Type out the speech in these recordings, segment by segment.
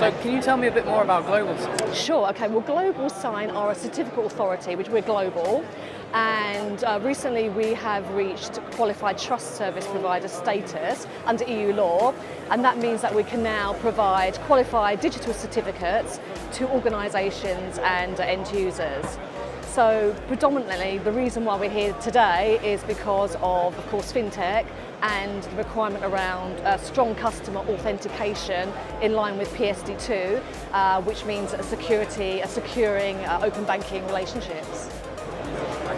So can you tell me a bit more about GlobalSign? Sure, okay, well GlobalSign are a certificate authority, which we're global, and recently we have reached qualified trust service provider status under EU law, and that means that we can now provide qualified digital certificates to organisations and end users. So predominantly the reason why we're here today is because of course, FinTech and the requirement around strong customer authentication in line with PSD2, which means securing open banking relationships.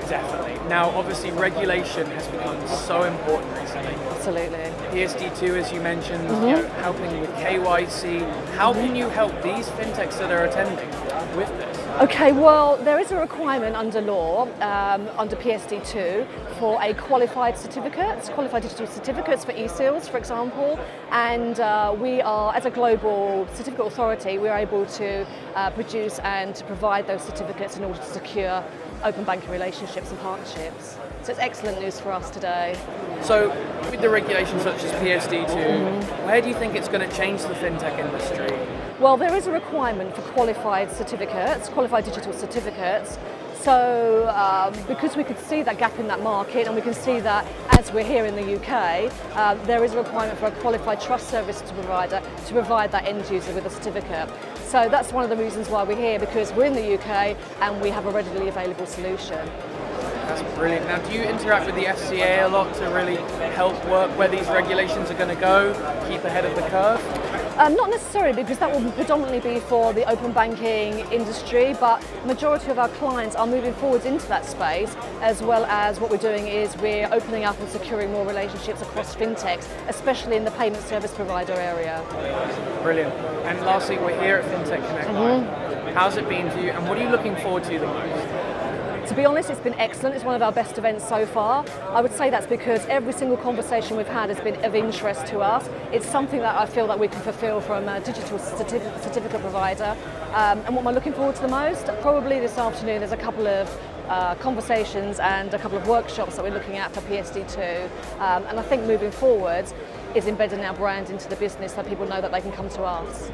Definitely. Now, obviously, regulation has become so important recently. Absolutely. PSD2, as you mentioned, helping with KYC. How can you help these fintechs that are attending with this? Okay, well, there is a requirement under law, under PSD2, for a qualified digital certificates for ExCels, for example, and we are, as a global certificate authority, we are able to produce and to provide those certificates in order to secure open banking relationships and partnerships. So it's excellent news for us today. So with the regulations such as PSD2, where do you think it's going to change the fintech industry? Well, there is a requirement for qualified certificates, qualified digital certificates. So because we could see that gap in that market, and we can see that as we're here in the UK, there is a requirement for a qualified trust service provider to provide that end user with a certificate. So that's one of the reasons why we're here, because we're in the UK and we have a readily available solution. That's brilliant. Now, do you interact with the FCA a lot to really help work where these regulations are going to go, keep ahead of the curve? Not necessarily, because that will predominantly be for the open banking industry, but the majority of our clients are moving forwards into that space, as well as what we're doing is we're opening up and securing more relationships across fintechs, especially in the payment service provider area. Brilliant. And lastly, we're here at FinTech Connect. How's it been for you, and what are you looking forward to the most? To be honest, it's been excellent. It's one of our best events so far. I would say that's because every single conversation we've had has been of interest to us. It's something that I feel that we can fulfill from a digital certificate provider. And what am I looking forward to the most? Probably this afternoon there's a couple of conversations and a couple of workshops that we're looking at for PSD2. And I think moving forward is embedding our brand into the business so people know that they can come to us.